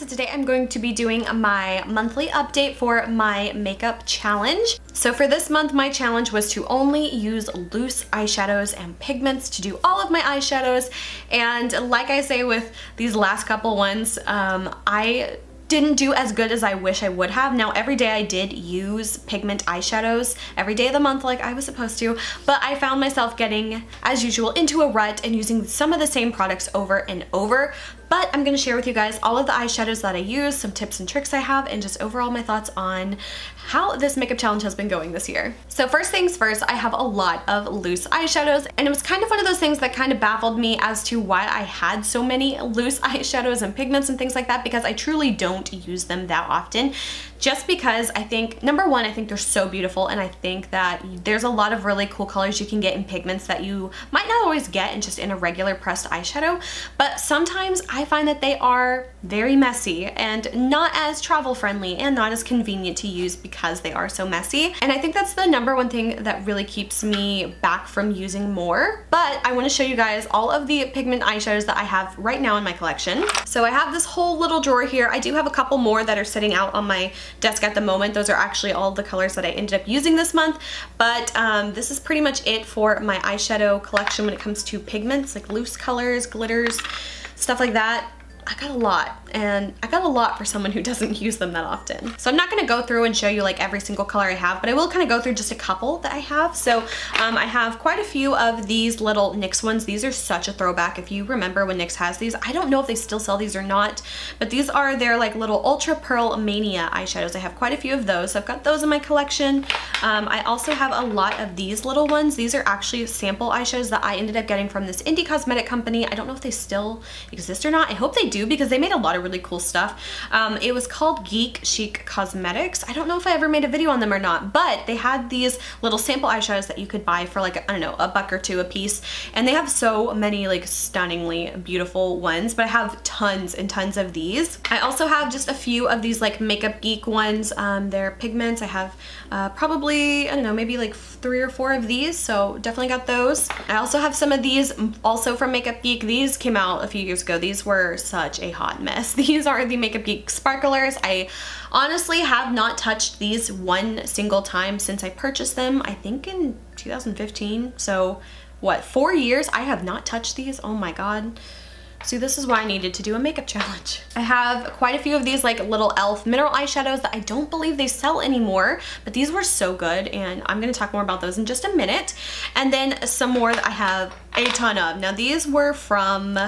today I'm going to be doing my monthly update for my makeup challenge. So for this month, my challenge was to only use loose eyeshadows and pigments to do all of my eyeshadows. And like I say with these last couple ones, I didn't do as good as I wish I would have. Now every day I did use pigment eyeshadows every day of the month like I was supposed to, but I found myself getting, as usual, into a rut and using some of the same products over and over. But I'm gonna share with you guys all of the eyeshadows that I use, some tips and tricks I have, and just overall my thoughts on how this makeup challenge has been going this year. So first things first, I have a lot of loose eyeshadows, and it was kind of one of those things that kind of baffled me as to why I had so many loose eyeshadows and pigments and things like that, because I truly don't use them that often. Just because I think, number one, I think they're so beautiful, and I think that there's a lot of really cool colors you can get in pigments that you might not always get in just in a regular pressed eyeshadow, but sometimes I find that they are very messy and not as travel friendly and not as convenient to use because they are so messy. And I think that's the number one thing that really keeps me back from using more. But I want to show you guys all of the pigment eyeshadows that I have right now in my collection. So I have this whole little drawer here. I do have a couple more that are sitting out on my desk at the moment. Those are actually all the colors that I ended up using this month, but this is pretty much it for my eyeshadow collection when it comes to pigments, like loose colors, glitters, stuff like that. I got a lot, and I got a lot for someone who doesn't use them that often. So I'm not gonna go through and show you like every single color I have, but I will kind of go through just a couple that I have. So I have quite a few of these little NYX ones. These are such a throwback. If you remember when NYX has these, I don't know if they still sell these or not, but these are their like little Ultra Pearl Mania eyeshadows. I have quite a few of those. So I've got those in my collection. I also have a lot of these little ones. These are actually sample eyeshadows that I ended up getting from this indie cosmetic company. I don't know if they still exist or not. I hope they do, because they made a lot of really cool stuff. It was called Geek, Chic Cosmetics. I don't know if I ever made a video on them or not, but they had these little sample eyeshadows that you could buy for like, I don't know, $1 or $2 a piece. And they have so many like stunningly beautiful ones, but I have tons and tons of these. I also have just a few of these like Makeup Geek ones. They're pigments. I have probably, I don't know, maybe like 3 or 4 of these, so definitely got those. I also have some of these also from Makeup Geek. These came out a few years ago. These were such a hot mess. These are the Makeup Geek sparklers. I honestly have not touched these one single time since I purchased them, I think in 2015. So what, 4 years? I have not touched these. Oh my god. See, this is why I needed to do a makeup challenge. I have quite a few of these like little e.l.f. mineral eyeshadows that I don't believe they sell anymore, but these were so good, and I'm gonna talk more about those in just a minute. And then some more that I have a ton of. Now these were from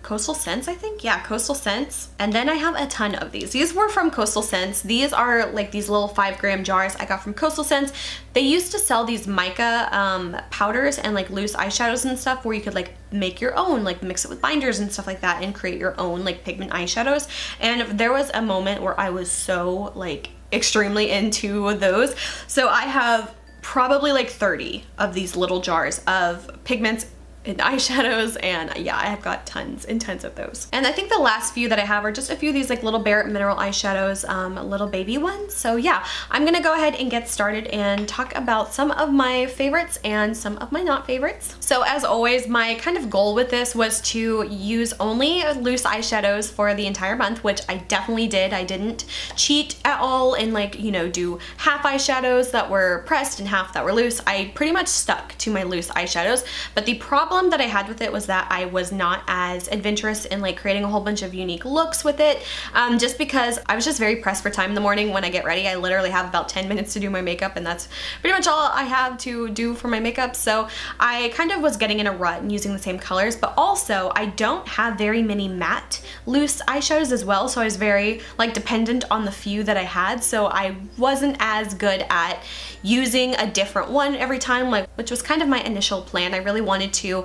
Coastal Scents, I think. Yeah, Coastal Scents. And then I have a ton of these. These were from Coastal Scents. These are like these little 5-gram jars I got from Coastal Scents. They used to sell these mica powders and like loose eyeshadows and stuff where you could like make your own, like mix it with binders and stuff like that and create your own like pigment eyeshadows. And there was a moment where I was so like extremely into those. So I have probably like 30 of these little jars of pigments and eyeshadows, and yeah, I have got tons and tons of those. And I think the last few that I have are just a few of these like little Barrett mineral eyeshadows, little baby ones. So yeah, I'm gonna go ahead and get started and talk about some of my favorites and some of my not favorites. So as always, my kind of goal with this was to use only loose eyeshadows for the entire month, which I definitely did. I didn't cheat at all and like, you know, do half eyeshadows that were pressed and half that were loose. I pretty much stuck to my loose eyeshadows, but the problem that I had with it was that I was not as adventurous in like creating a whole bunch of unique looks with it, just because I was just very pressed for time in the morning when I get ready. I literally have about 10 minutes to do my makeup, and that's pretty much all I have to do for my makeup. So I kind of was getting in a rut and using the same colors, but also I don't have very many matte loose eyeshadows as well, so I was very like dependent on the few that I had, so I wasn't as good at using a different one every time, like, which was kind of my initial plan. I really wanted to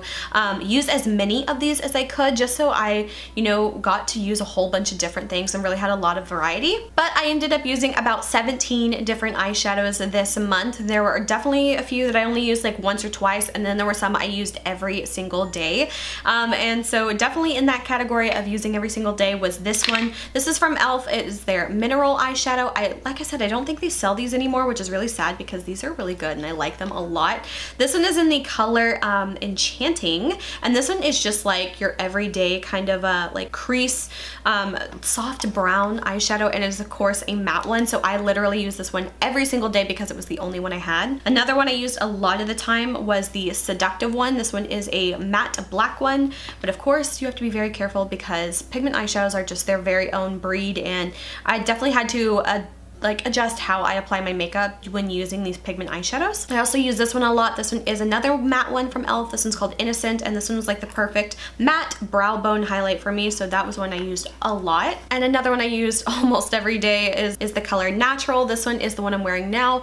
use as many of these as I could, just so I, you know, got to use a whole bunch of different things and really had a lot of variety. But I ended up using about 17 different eyeshadows this month. There were definitely a few that I only used like once or twice, and then there were some I used every single day. And so definitely in that category of using every single day was this one. This is from e.l.f. It is their mineral eyeshadow. Like I said, I don't think they sell these anymore, which is really sad because these are really good and I like them a lot. This one is in the color Enchanted Enchanting, and this one is just like your everyday kind of a like crease, soft brown eyeshadow, and it is of course a matte one, so I literally use this one every single day because it was the only one I had. Another one I used a lot of the time was the Seductive one. This one is a matte black one, but of course you have to be very careful because pigment eyeshadows are just their very own breed, and I definitely had to like adjust how I apply my makeup when using these pigment eyeshadows. I also use this one a lot. This one is another matte one from e.l.f. This one's called Innocent, and this one was like the perfect matte brow bone highlight for me, so that was one I used a lot. And another one I used almost every day is the color Natural. This one is the one I'm wearing now.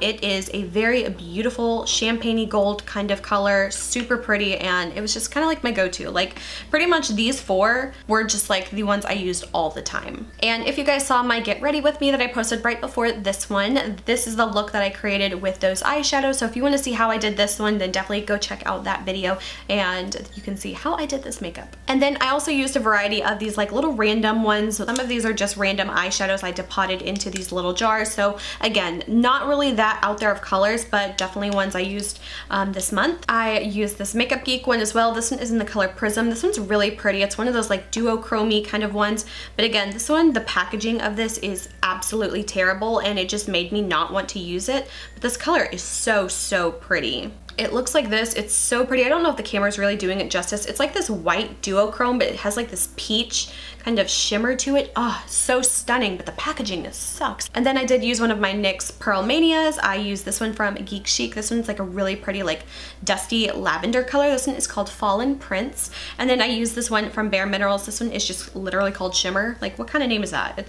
It is a very beautiful champagne-y gold kind of color, super pretty, and it was just kind of like my go-to. Like pretty much these four were just like the ones I used all the time. And if you guys saw my get ready with me that I posted right before this one, this is the look that I created with those eyeshadows. So if you want to see how I did this one, then definitely go check out that video and you can see how I did this makeup. And then I also used a variety of these like little random ones. Some of these are just random eyeshadows I depotted into these little jars. So again, not really that out there of colors, but definitely ones I used this month. I used this Makeup Geek one as well. This one is in the color Prism. This one's really pretty. It's one of those like duochrome-y kind of ones. But again, this one, the packaging of this is absolutely terrible, and it just made me not want to use it. But this color is so pretty. It looks like this. It's so pretty. I don't know if the camera is really doing it justice. It's like this white duochrome, but it has like this peach kind of shimmer to it. Oh, so stunning, but the packaging just sucks. And then I did use one of my NYX Pearl Manias. I used this one from Geek Chic. This one's like a really pretty like dusty lavender color. This one is called Fallen Prince. And then I used this one from Bare Minerals. This one is just literally called Shimmer. Like what kind of name is that?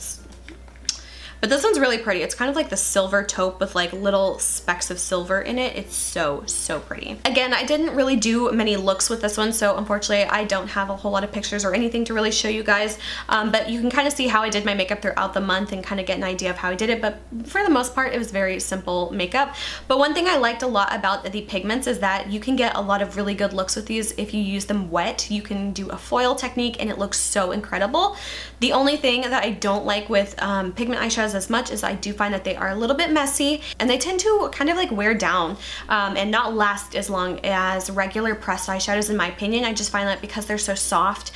But this one's really pretty. It's kind of like the silver taupe with like little specks of silver in it. It's so pretty. Again, I didn't really do many looks with this one, so unfortunately I don't have a whole lot of pictures or anything to really show you guys. But you can kind of see how I did my makeup throughout the month and kind of get an idea of how I did it. But for the most part, it was very simple makeup. But one thing I liked a lot about the Pigments is that you can get a lot of really good looks with these if you use them wet. You can do a foil technique and it looks so incredible. The only thing that I don't like with pigment eyeshadows as much as I do find that they are a little bit messy and they tend to kind of like wear down and not last as long as regular pressed eyeshadows, in my opinion. I just find that because they're so soft,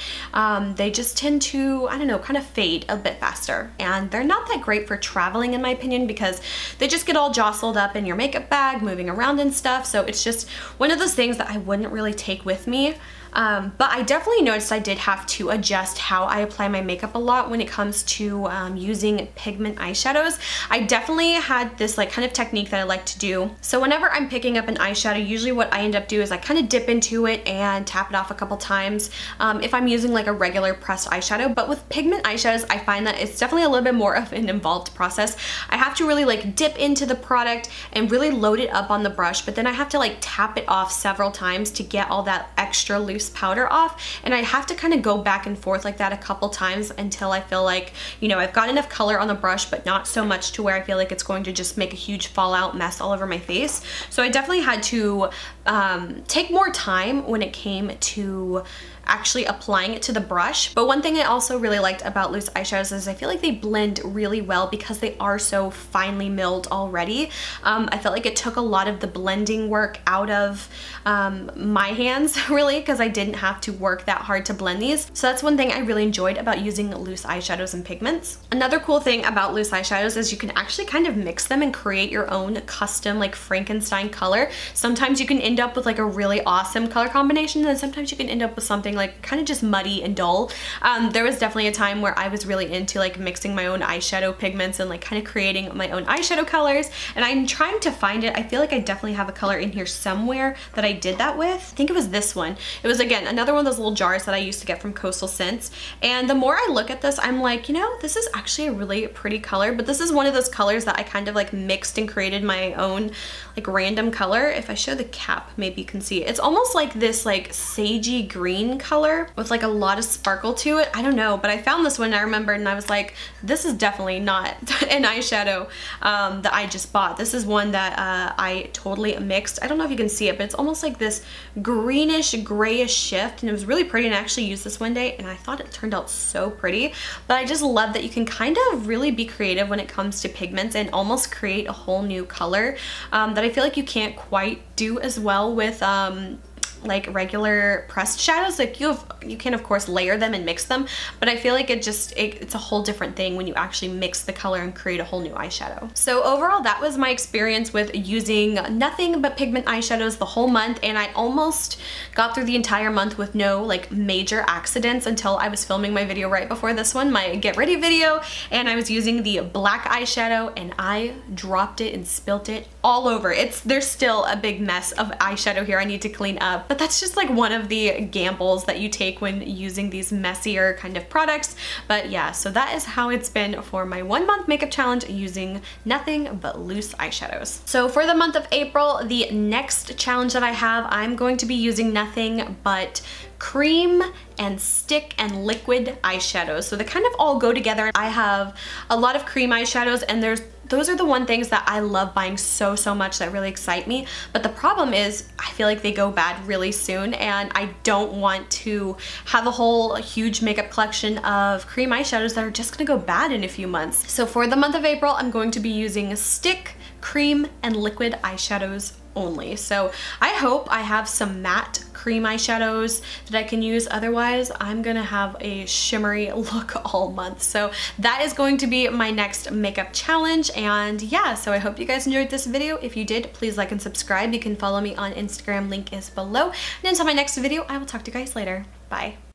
they just tend to, I don't know, kind of fade a bit faster, and they're not that great for traveling, in my opinion, because they just get all jostled up in your makeup bag moving around and stuff. So it's just one of those things that I wouldn't really take with me. But I definitely noticed I did have to adjust how I apply my makeup a lot when it comes to using pigment eyeshadows. I definitely had this like kind of technique that I like to do. So whenever I'm picking up an eyeshadow, usually what I end up doing is I kind of dip into it and tap it off a couple times if I'm using like a regular pressed eyeshadow. But with pigment eyeshadows, I find that it's definitely a little bit more of an involved process. I have to really like dip into the product and really load it up on the brush, but then I have to like tap it off several times to get all that extra loose powder off, and I have to kind of go back and forth like that a couple times until I feel like, you know, I've got enough color on the brush but not so much to where I feel like it's going to just make a huge fallout mess all over my face. So I definitely had to take more time when it came to actually applying it to the brush. But one thing I also really liked about loose eyeshadows is I feel like they blend really well because they are so finely milled already. I felt like it took a lot of the blending work out of my hands, really, because I didn't have to work that hard to blend these. So that's one thing I really enjoyed about using loose eyeshadows and pigments. Another cool thing about loose eyeshadows is you can actually kind of mix them and create your own custom like Frankenstein color. Sometimes you can end up with like a really awesome color combination, and sometimes you can end up with something like kind of just muddy and dull. There was definitely a time where I was really into like mixing my own eyeshadow pigments and like kind of creating my own eyeshadow colors, and I'm trying to find it. I feel like I definitely have a color in here somewhere that I did that with. I think it was this one. It was, again, another one of those little jars that I used to get from Coastal Scents, and the more I look at this, I'm like, you know, this is actually a really pretty color, but this is one of those colors that I kind of like mixed and created my own like random color. If I show the cap, maybe you can see it. It's almost like this like sagey green color with like a lot of sparkle to it. I don't know, but I found this one, I remembered, and I was like, this is definitely not an eyeshadow that I just bought. This is one that I totally mixed. I don't know if you can see it, but it's almost like this greenish grayish shift, and it was really pretty, and I actually used this one day and I thought it turned out so pretty. But I just love that you can kind of really be creative when it comes to pigments and almost create a whole new color that I feel like you can't quite do as well with like regular pressed shadows. Like you can of course layer them and mix them, but I feel like it's a whole different thing when you actually mix the color and create a whole new eyeshadow. So overall, that was my experience with using nothing but pigment eyeshadows the whole month, and I almost got through the entire month with no like major accidents until I was filming my video right before this one, my get ready video, and I was using the black eyeshadow and I dropped it and spilt it all over. There's still a big mess of eyeshadow here I need to clean up, but that's just like one of the gambles that you take when using these messier kind of products. But yeah, so that is how it's been for my 1 month makeup challenge using nothing but loose eyeshadows. So for the month of April, the next challenge that I have, I'm going to be using nothing but cream and stick and liquid eyeshadows. So they kind of all go together. I have a lot of cream eyeshadows, and those are the one things that I love buying so much, that really excite me. But the problem is I feel like they go bad really soon, and I don't want to have a whole huge makeup collection of cream eyeshadows that are just gonna go bad in a few months. So for the month of April, I'm going to be using stick, cream, and liquid eyeshadows only. So I hope I have some matte cream eyeshadows that I can use. Otherwise, I'm gonna have a shimmery look all month. So that is going to be my next makeup challenge. And yeah, so I hope you guys enjoyed this video. If you did, please like and subscribe. You can follow me on Instagram, link is below. And until my next video, I will talk to you guys later. Bye.